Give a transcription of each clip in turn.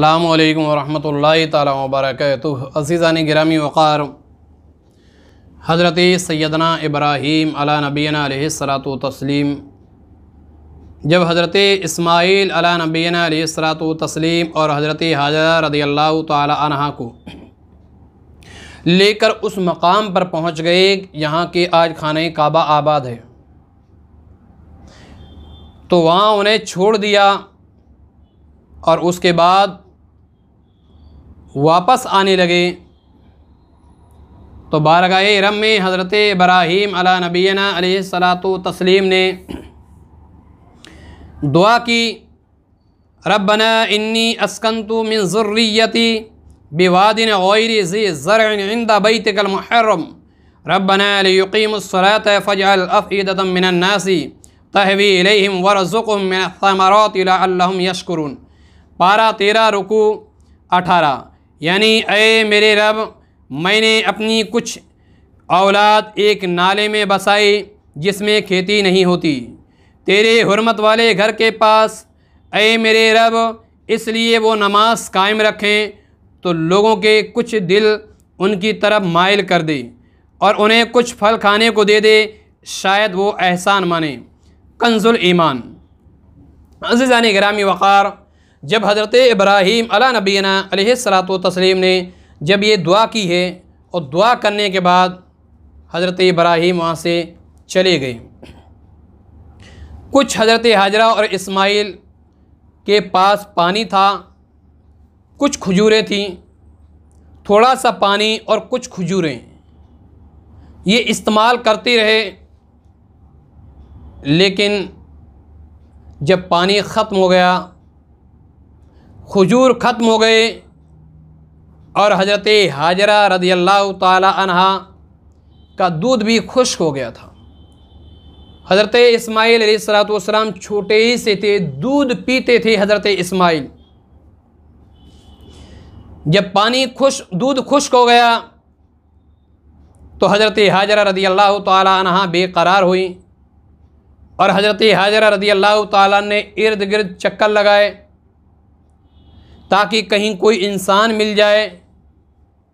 अस्सलामुअलैकुम वरहमतुल्लाहि ताला वबरकातुहू। अज़ीज़ान गिरामी वक़ार, हज़रत सैयदना इब्राहीम अला नबीना अलैहिस्सलातु तस्लीम जब हज़रत इस्माईल अला नबीना अलैहिस्सलातु तस्लीम और हज़रत हाजरा रज़ियल्लाहु ताला अन्हा को लेकर उस मकाम पर पहुँच गए यहाँ के आज खाने काबा आबाद है, तो वहाँ उन्हें छोड़ दिया और उसके बाद वापस आने लगे। तो बारगाह रम में हज़रत इब्राहीम अला नबीना अलैहिस्सलातु तस्लीम ने दुआ की, रब्बना इन्नी अस्कंतु मिन ज़ुर्रिय्यती बिवादिन गैरि ज़ी ज़रअन इंदा बैतिकल मुहर्रम रब्बना लियुक़ीमुस्सलाता फ़जअल अफ़ईदतम मिनन नासी तहवी इलैहिम वरज़ुक़हुम मिनस्समराति लअल्लहुम यशकुरून। पारा 13 रुकू 18। यानी ऐ मेरे रब, मैंने अपनी कुछ औलाद एक नाले में बसाई जिसमें खेती नहीं होती, तेरे हुर्मत वाले घर के पास। ऐ मेरे रब, इसलिए वो नमाज कायम रखें तो लोगों के कुछ दिल उनकी तरफ माइल कर दे और उन्हें कुछ फल खाने को दे दे, शायद वो एहसान माने। कंजुल ईमान। अज़ीज़ान गिरामी वक़ार, जब हज़रत इब्राहीम अला नबीना अलैहिस्सलातु तस्लीम ने जब ये दुआ की है और दुआ करने के बाद हज़रत इब्राहीम वहाँ से चले गए। कुछ हज़रत हाजरा और इस्माईल के पास पानी था, कुछ खजूरें थीं, थोड़ा सा पानी और कुछ खजूरें ये इस्तेमाल करते रहे। लेकिन जब पानी ख़त्म हो गया, खजूर ख़त्म हो गए और हज़रत हाजरा रज़ियल्लाहु ताला अन्हा का दूध भी खुश्क हो गया था। हज़रत इस्माईल अलैहिस्सलातु वस्सलाम छोटे ही से थे, दूध पीते थे हज़रत इस्माईल। जब दूध खुश्क हो गया तो हज़रत हाजरा रज़ियल्लाहु ताला अन्हा बेकरार हुई और हज़रत हाजरा रज़ियल्लाहु ताला ने इर्द गिर्द चक्कर लगाए ताकि कहीं कोई इंसान मिल जाए,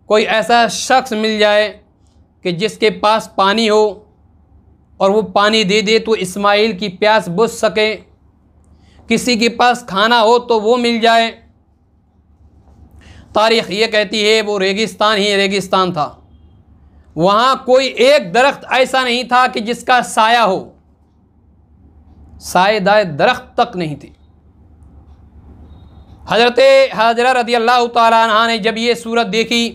कोई ऐसा शख्स मिल जाए कि जिसके पास पानी हो और वो पानी दे दे तो इस्माईल की प्यास बुझ सके, किसी के पास खाना हो तो वो मिल जाए। तारीख़ ये कहती है वो रेगिस्तान ही रेगिस्तान था, वहाँ कोई एक दरख्त ऐसा नहीं था कि जिसका साया हो, साएदार दरख्त तक नहीं थी। हज़रत हाजरा रज़ियल्लाहु ताला अन्हा ने जब ये सूरत देखी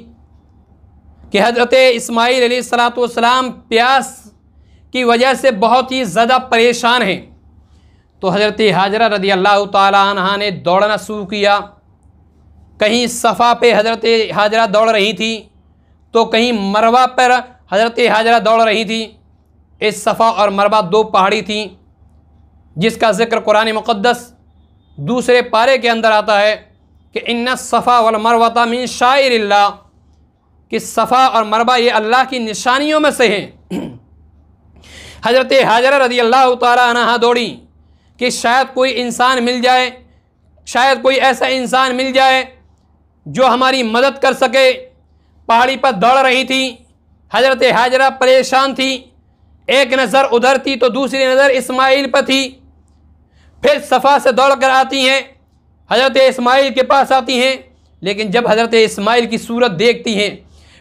कि हज़रत इस्माईल अलैहिस्सलातु वस्सलाम प्यास की वजह से बहुत ही ज़्यादा परेशान हैं, तो हज़रत हाजरा रज़ियल्लाहु ताला अन्हा ने दौड़ना शुरू किया। कहीं सफ़ा पे हज़रत हाजरा दौड़ रही थी तो कहीं मरवा पर हज़रत हाजरा दौड़ रही थी। इस सफ़ा और मरवा 2 पहाड़ी थीं जिसका ज़िक्र कुरान मुक़द्दस दूसरे पारे के अंदर आता है कि इन्ना सफ़ा वल मरवता मिन शाइरिल्लाह, कि सफ़ा और मरवा ये अल्लाह की निशानियों में से हैं। हज़रत हाजरा रज़ियल्लाहु ताला अन्हा दौड़ी कि शायद कोई इंसान मिल जाए, शायद कोई ऐसा इंसान मिल जाए जो हमारी मदद कर सके। पहाड़ी पर दौड़ रही थी, हज़रत हाजरा परेशान थी, एक नज़र उधर थी तो दूसरी नज़र इस्माईल पर थी। फिर सफ़ा से दौड़ कर आती हैं, हज़रत इस्माईल के पास आती हैं, लेकिन जब हज़रत इस्माईल की सूरत देखती हैं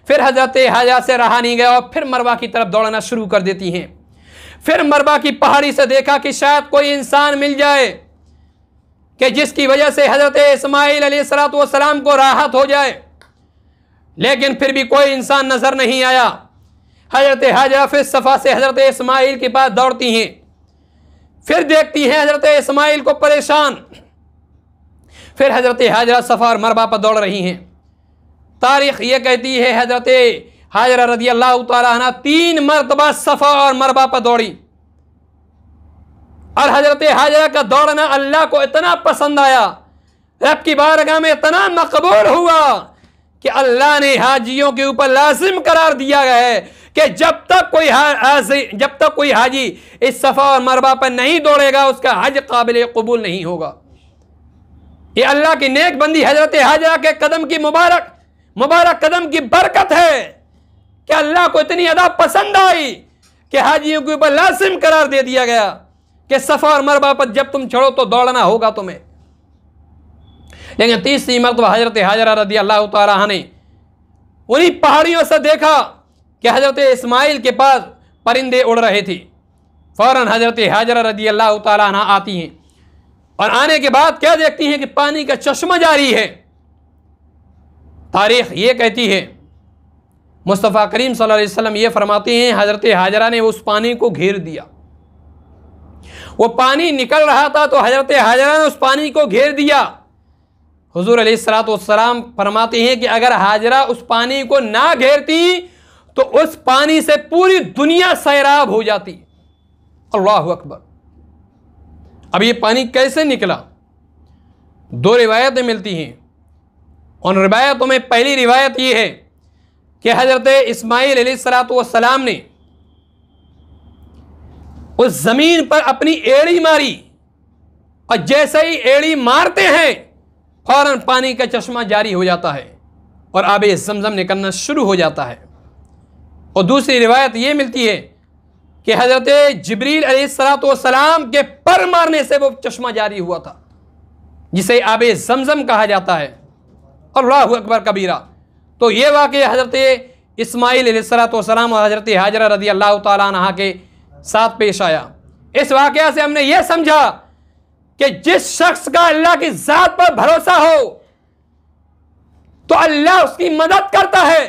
फिर हज़रत हाजरा से रहा नहीं गया और फिर मरवा की तरफ दौड़ना शुरू कर देती हैं। फिर मरवा की पहाड़ी से देखा कि शायद कोई इंसान मिल जाए कि जिसकी वजह से हज़रत इस्माईल अलैहिस्सलातु वस्सलाम को राहत हो जाए, लेकिन फिर भी कोई इंसान नज़र नहीं आया। हज़रत हाजरा फिर सफ़ा से हज़रत इस्माईल के पास दौड़ती हैं, फिर देखती हैं हज़रत इस्माईल को परेशान। फिर हज़रत हाजरा सफ़ा और मरवा पर दौड़ रही हैं। तारीख़ ये कहती है हज़रत हाजरा रज़ियल्लाहु ताला अन्हा 3 मरतबा सफ़ा और मरवा पर दौड़ी और हज़रत हाजरा का दौड़ना अल्लाह को इतना पसंद आया, रब की बारगाह में इतना मकबूल हुआ कि अल्लाह ने हाजियों के ऊपर लाजिम करार दिया गया है कि जब तक कोई हाजी इस सफ़ा और मरवा पर नहीं दौड़ेगा उसका हज काबिल कबूल नहीं होगा। ये अल्लाह की नेक बंदी हजरत हाजरा के कदम की मुबारक कदम की बरकत है कि अल्लाह को इतनी अदा पसंद आई कि हाजियों के ऊपर लाजिम करार दे दिया गया कि सफा और मरवा पर जब तुम चढ़ो तो दौड़ना होगा तुम्हें। लेकिन तीसरी मरतबा हजरत हाजरा रदी अल्लाह तआला अन्हा ने उन्हीं पहाड़ियों से देखा कि हजरत इस्माइल के पास परिंदे उड़ रहे थे। फौरन हजरत हाजरा रदी अल्लाह तआला अन्हा आती हैं और आने के बाद क्या देखती हैं कि पानी का चश्मा जारी है। तारीख ये कहती है, मुस्तफ़ा करीम सल्लल्लाहु अलैहि वसल्लम ये फरमाते हैं, हजरत हाजरा ने उस पानी को घेर दिया। वो पानी निकल रहा था तो हजरत हाजरा ने उस पानी को घेर दिया। हुजूर अलैहिस्सलातु वस्सलाम फरमाते हैं कि अगर हाजरा उस पानी को ना घेरती तो उस पानी से पूरी दुनिया सैराब हो जाती। अल्लाहु अकबर। अब ये पानी कैसे निकला? दो रिवायतें मिलती हैं। उन रिवायतों में पहली रिवायत ये है कि हजरत इस्माइल अलैहिस्सलातु वस्सलाम ने उस जमीन पर अपनी एड़ी मारी और जैसे ही एड़ी मारते हैं फौरन पानी का चश्मा जारी हो जाता है और आबे ज़मज़म निकलना शुरू हो जाता है। और दूसरी रिवायत ये मिलती है कि हजरत जिब्रील अलैहिस्सलातु वस्सलाम के पर मारने से वो चश्मा जारी हुआ था, जिसे आबे ज़मज़म कहा जाता है। अल्लाहु अकबर कबीरा। तो ये वाक़या हजरत इस्माइल अलैहिस्सलातु वस्सलाम और हजरत हाजरा रदी अल्लाह तआला अन्हा के साथ पेश आया। इस वाक़या से हमने ये समझा कि जिस शख्स का अल्लाह की ज़ात पर भरोसा हो तो अल्लाह उसकी मदद करता है,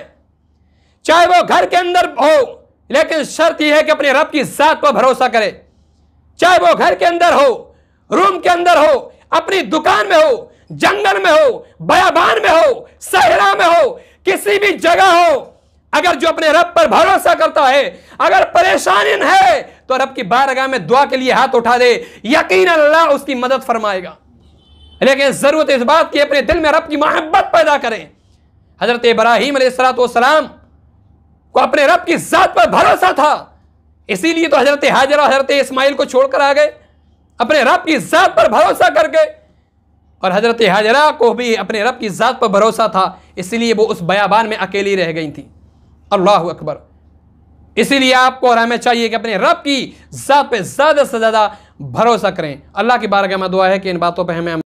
चाहे वो घर के अंदर हो, लेकिन शर्त यह है कि अपने रब की ज़ात पर भरोसा करे। चाहे वो घर के अंदर हो, रूम के अंदर हो, अपनी दुकान में हो, जंगल में हो, बयाबान में हो, सहरा में हो, किसी भी जगह हो, अगर जो अपने रब पर भरोसा करता है, अगर परेशानी है तो रब की बारगाह में दुआ के लिए हाथ उठा दे, यकीन अल्लाह उसकी मदद फरमाएगा। लेकिन जरूरत इस बात की अपने दिल में रब की मोहब्बत पैदा करें। हजरत इब्राहीम अलैहिस्सलातु वस्सलाम को अपने रब की ज़ात पर भरोसा था, इसीलिए तो हजरत हाजरा हजरत इस्माइल को छोड़कर आ गए अपने रब की ज़ात पर भरोसा करके। और हजरत हाजरा को भी अपने रब की ज़ात पर भरोसा था, इसीलिए वो उस बयाबान में अकेली रह गई थी। अल्लाहु अकबर। इसीलिए आपको और हमें चाहिए कि अपने रब की ज़ात पे ज़्यादा से ज़्यादा भरोसा करें। अल्लाह की बारगाह में दुआ है कि इन बातों पे हमें